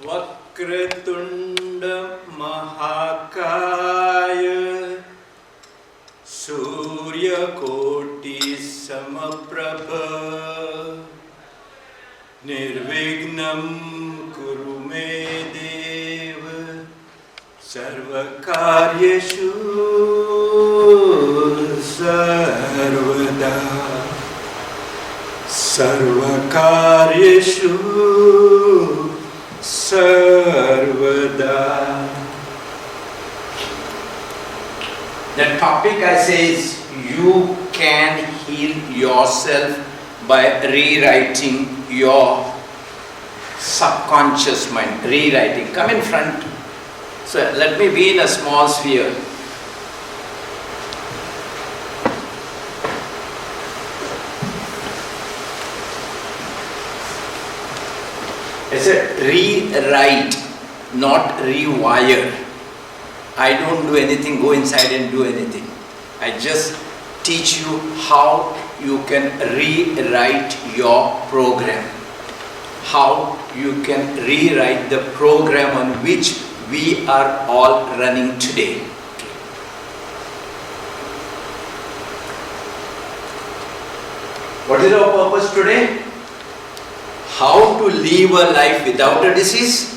वक्रतुंड महाकाय सूर्यकोटि समप्रभ निर्विघ्नं कुरु मे देव सर्वकार्येषु सर्वदा सर्वकार्येषु सर्वदा. The topic I say is you can heal yourself by rewriting your subconscious mind. Rewriting. Come in front. So let me be in a small sphere. I said rewrite, not rewire. I don't do anything, go inside and do anything. I just teach you how you can rewrite your program. How you can rewrite the program on which we are all running today. What is our purpose today? How to live a life without a disease,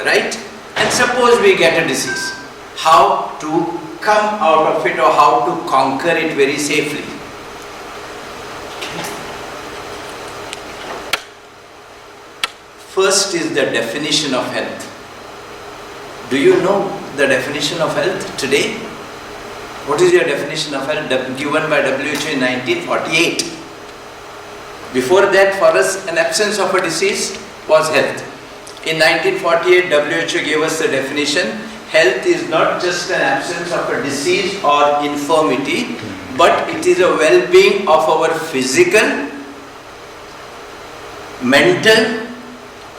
right? And suppose we get a disease, how to come out of it or how to conquer it very safely. First is the definition of health. Do you know the definition of health today? What is your definition of health given by WHO in 1948? Before that, for us, an absence of a disease was health. In 1948, WHO gave us the definition. Health is not just an absence of a disease or infirmity, but it is a well-being of our physical, mental,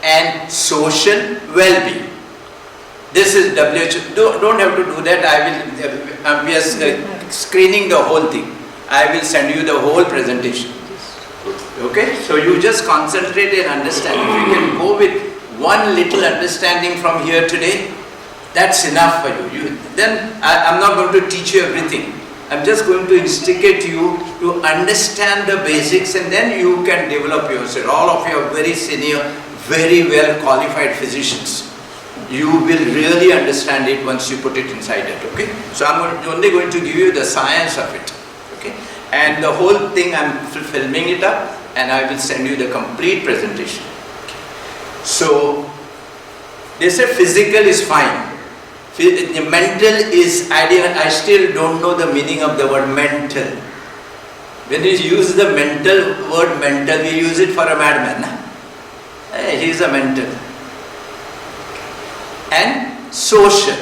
and social well-being. This is WHO. Don't have to do that. We are screening the whole thing. I will send you the whole presentation. Okay, so you just concentrate and understand. If you can go with one little understanding from here today, that's enough for you. Then I'm not going to teach you everything. I'm just going to instigate you to understand the basics, and then you can develop yourself. All of you are very senior, very well qualified physicians. You will really understand it once you put it inside it. Okay, so I'm only going to give you the science of it. Okay, and the whole thing I'm filming it up, and I will send you the complete presentation. So, they say physical is fine. The mental is, I still don't know the meaning of the word mental. When we use the word mental, we use it for a madman. Hey, he is a mental. And social.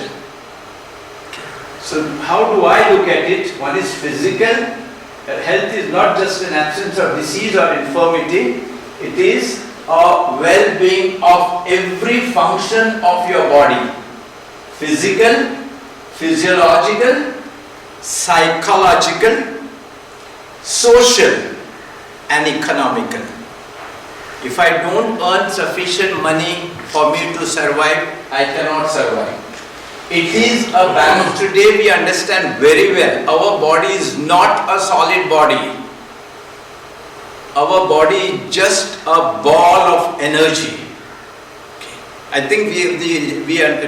So, how do I look at it? One is physical. Health is not just an absence of disease or infirmity, it is a well-being of every function of your body. Physical, physiological, psychological, social, and economical. If I don't earn sufficient money for me to survive, I cannot survive. It is a balance. Today we understand very well, our body is not a solid body. Our body is just a ball of energy. Okay. I think we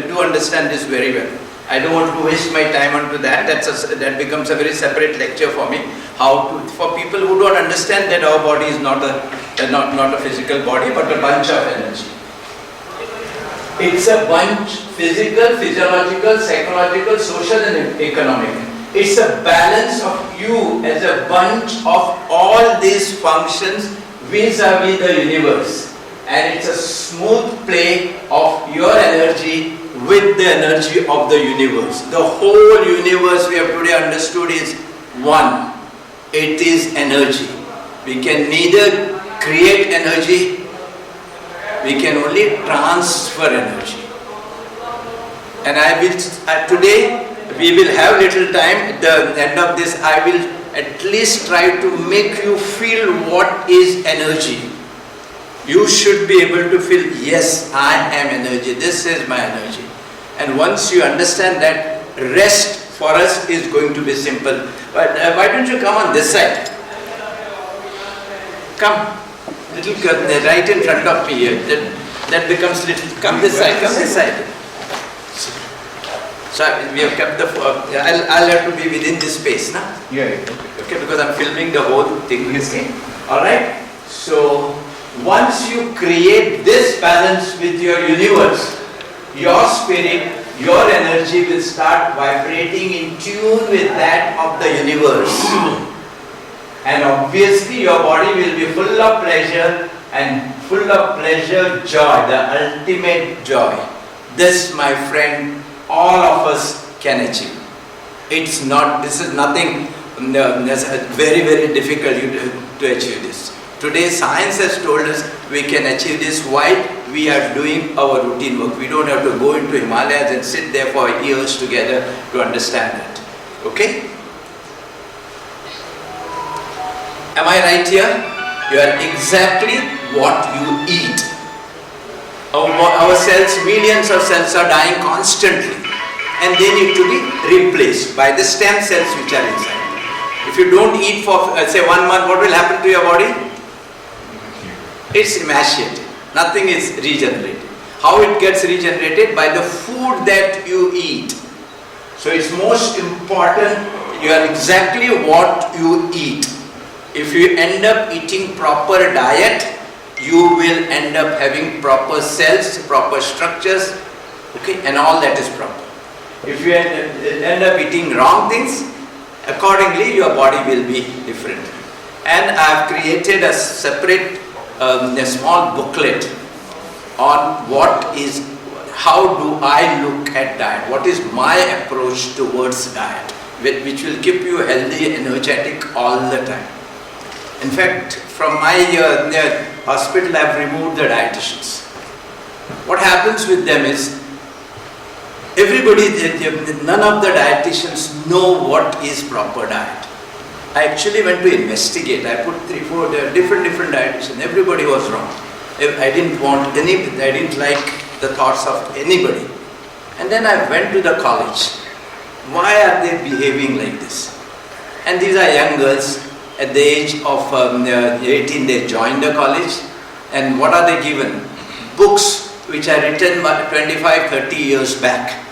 do understand this very well. I don't want to waste my time onto that. That becomes a very separate lecture for me. For people who don't understand that our body is not a physical body, but a bunch of energy. It's a bunch, physical, physiological, psychological, social and economic. It's a balance of you as a bunch of all these functions vis-a-vis the universe. And it's a smooth play of your energy with the energy of the universe. The whole universe we have today understood is one. It is energy. We can neither create energy, we can only transfer energy. And today we will have little time. At the end of this, I will at least try to make you feel what is energy. You should be able to feel, yes, I am energy, this is my energy. And once you understand that, rest for us is going to be simple. But why don't you come on this side? Come, little right in front of me here. That becomes little. Come this side. Come this side. So we have kept the. I'll have to be within this space, na? Yeah. Okay, because I'm filming the whole thing. Yes, sir. All right. So once you create this balance with your universe, your spirit, your energy will start vibrating in tune with that of the universe. And obviously your body will be full of pleasure and full of pleasure, joy, the ultimate joy. This, my friend, all of us can achieve. This is nothing very, very difficult to achieve this. Today science has told us we can achieve this while we are doing our routine work. We don't have to go into Himalayas and sit there for years together to understand that. Okay? Am I right here? You are exactly what you eat. Our cells, millions of cells are dying constantly and they need to be replaced by the stem cells which are inside. If you don't eat for say 1 month, what will happen to your body? It's emaciated. Nothing is regenerated. How it gets regenerated? By the food that you eat. So it's most important, you are exactly what you eat. If you end up eating proper diet, you will end up having proper cells, proper structures, okay, and all that is proper. If you end up eating wrong things, accordingly your body will be different. And I have created a separate, a small booklet on how do I look at diet, what is my approach towards diet, which will keep you healthy, energetic all the time. In fact, from my hospital I have removed the dietitians. What happens with them is, none of the dietitians know what is proper diet. I actually went to investigate. I put 3-4 different dietitians. Everybody was wrong. I didn't like the thoughts of anybody. And then I went to the college. Why are they behaving like this? And these are young girls. At the age of 18, they joined the college. And what are they given? Books which are written 25-30 years back.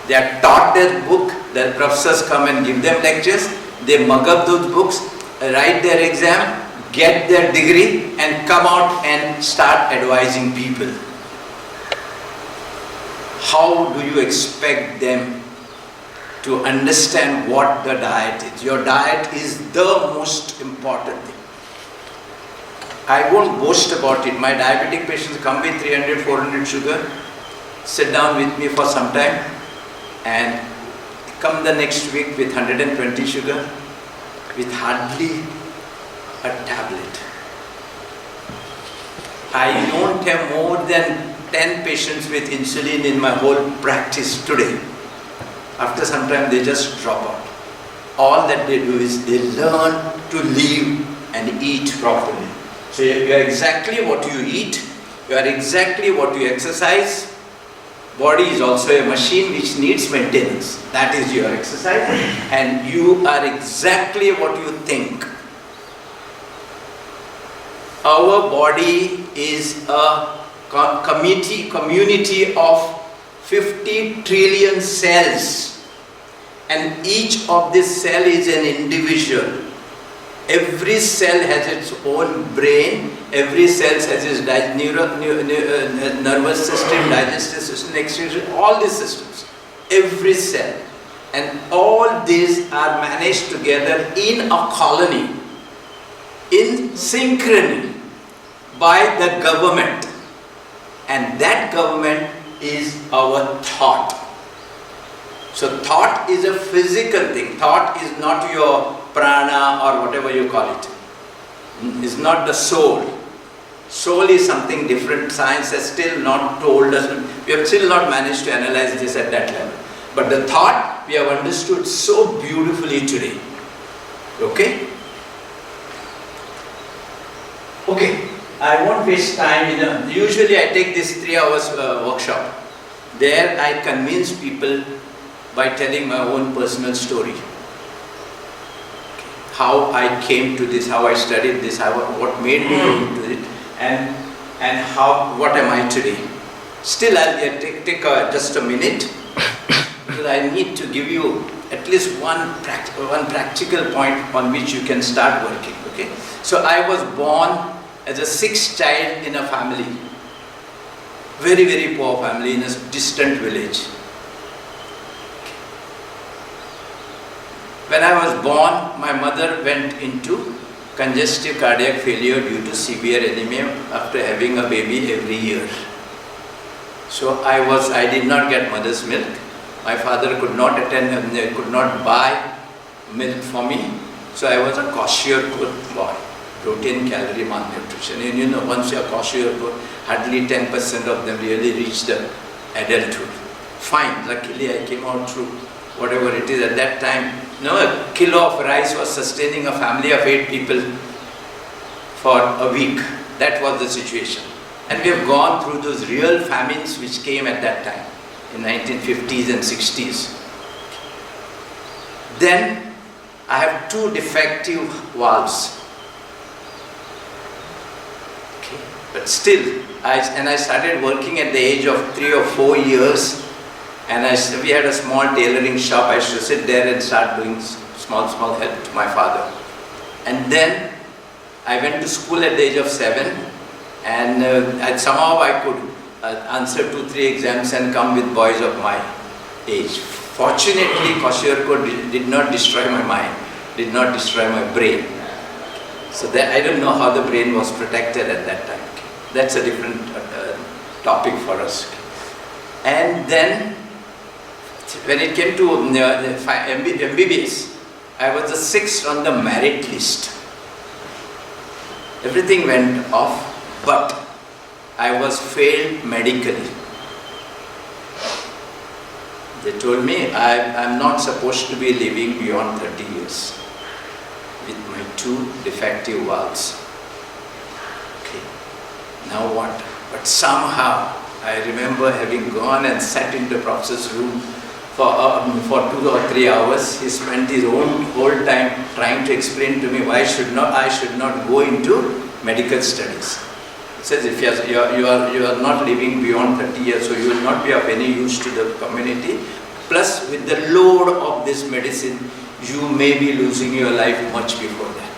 They are taught their book. The professors come and give them lectures. They mug up those books, write their exam, get their degree, and come out and start advising people. How do you expect them to understand what the diet is? Your diet is the most important thing. I won't boast about it. My diabetic patients come with 300-400 sugar, sit down with me for some time, and come the next week with 120 sugar, with hardly a tablet. I don't have more than 10 patients with insulin in my whole practice today. After some time they just drop out. All that they do is they learn to live and eat properly. So you are exactly what you eat, you are exactly what you exercise. Body is also a machine which needs maintenance. That is your exercise. And you are exactly what you think. Our body is a community of 50 trillion cells. And each of this cell is an individual. Every cell has its own brain, every cell has its nervous system, digestive system, excretion, all these systems. Every cell. And all these are managed together in a colony, in synchrony, by the government. And that government is our thought. So thought is a physical thing. Thought is not your prana or whatever you call it. It's not the soul. Soul is something different. Science has still not told us. We have still not managed to analyze this at that level. But the thought we have understood so beautifully today. Okay? Okay. I won't waste time. Usually I take this 3 hours workshop. There I convince people by telling my own personal story. How I came to this, how I studied this, what made me into it, and what am I today. Still I'll take just a minute, because I need to give you at least one practical point on which you can start working. Okay? So I was born as a sixth child in a family, very, very poor family in a distant village. When I was born, my mother went into congestive cardiac failure due to severe anemia after having a baby every year. So I did not get mother's milk. My father could not buy milk for me. So I was a kwashiorkor boy, protein, calorie, malnutrition. And once you are kwashiorkor, hardly 10% of them really reach the adulthood. Fine, luckily I came out through whatever it is at that time. A kilo of rice was sustaining a family of 8 people for a week. That was the situation. And we have gone through those real famines which came at that time, in 1950s and 60s. Then I have 2 defective valves. Okay. But still, I started working at the age of 3 or 4 years. And we had a small tailoring shop. I used to sit there and start doing small help to my father. And then I went to school at the age of 7, and somehow I could answer 2-3 exams and come with boys of my age. Fortunately, kwashiorkor did not destroy my mind, did not destroy my brain. So that I don't know how the brain was protected at that time. That's a different topic for us. And then, when it came to MBBS, I was the 6th on the merit list. Everything went off, but I was failed medically. They told me I'm not supposed to be living beyond 30 years with my 2 defective valves. Okay, now what? But somehow I remember having gone and sat in the professor's room for 2 or 3 hours. He spent his whole time trying to explain to me why I should not go into medical studies. He says, if you are not living beyond 30 years, so you will not be of any use to the community. Plus, with the load of this medicine, you may be losing your life much before that.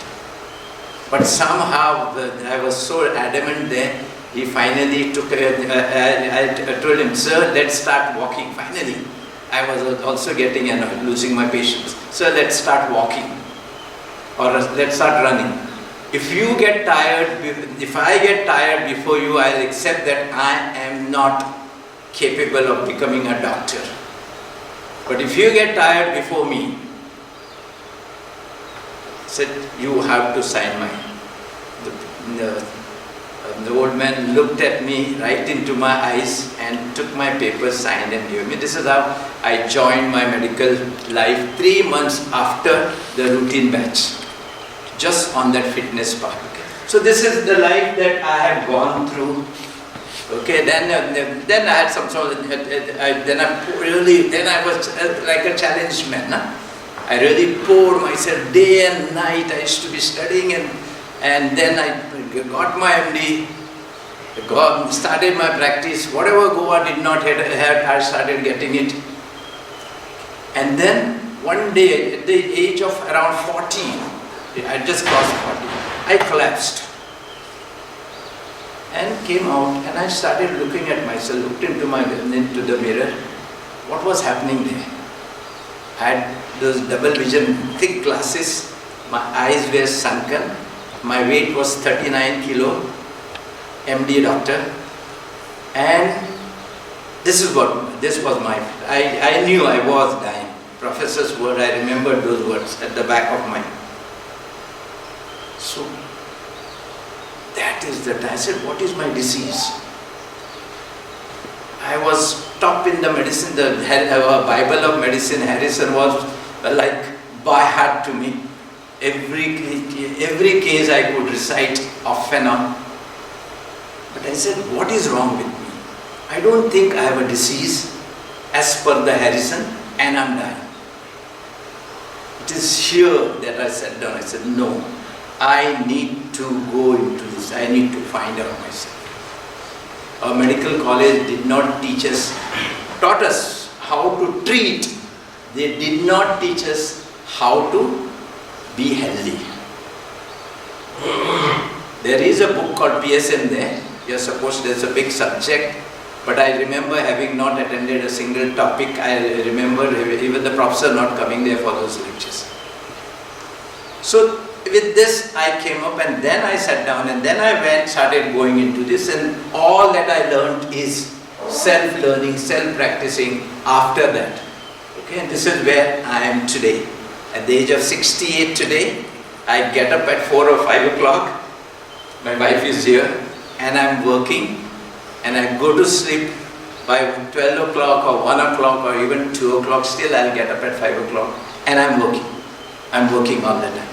But somehow, I was so adamant there. He finally took. I told him, sir, let's start walking. Finally. I was also getting annoyed, losing my patience. So let's start walking, or let's start running. If you get tired, if I get tired before you, I'll accept that I am not capable of becoming a doctor. But if you get tired before me, said you have to sign mine. The old man looked at me right into my eyes and took my papers, signed and gave me. This is how I joined my medical life 3 months after the routine batch, just on that fitness path. Okay. So this is the life that I have gone through. Okay, then I had some sort of, then I was like a challenged man. Huh? I really poured myself day and night. I used to be studying, and then I got my MD, started my practice. Whatever Goa did not have, I started getting it. And then one day, at the age of around 40, I just crossed 40, I collapsed and came out, and I started looking at myself, looked into the mirror. What was happening there? I had those double vision, thick glasses, my eyes were sunken, my weight was 39 kilo, MD doctor, and this was my, I knew I was dying. Professor's word, I remembered those words at the back of my. So that is the time. I said, what is my disease? I was top in the medicine, the Bible of medicine. Harrison was like by heart to me. Every case I could recite off and on. But I said, what is wrong with me? I don't think I have a disease as per the Harrison, and I'm dying. It is here that I sat down. I said, no, I need to go into this. I need to find out myself. Our medical college did not teach us, taught us how to treat. They did not teach us how to be healthy. There is a book called PSM there. You're supposed, there's a big subject. But I remember having not attended a single topic. I remember even the professor not coming there for those lectures. So with this I came up, and then I sat down, and then I started going into this, and all that I learned is self-learning, self-practicing after that. Okay, and this is where I am today. At the age of 68 today, I get up at 4 or 5 o'clock. My wife is here, and I'm working. And I go to sleep by 12 o'clock or 1 o'clock or even 2 o'clock, still I'll get up at 5 o'clock and I'm working. I'm working all the time.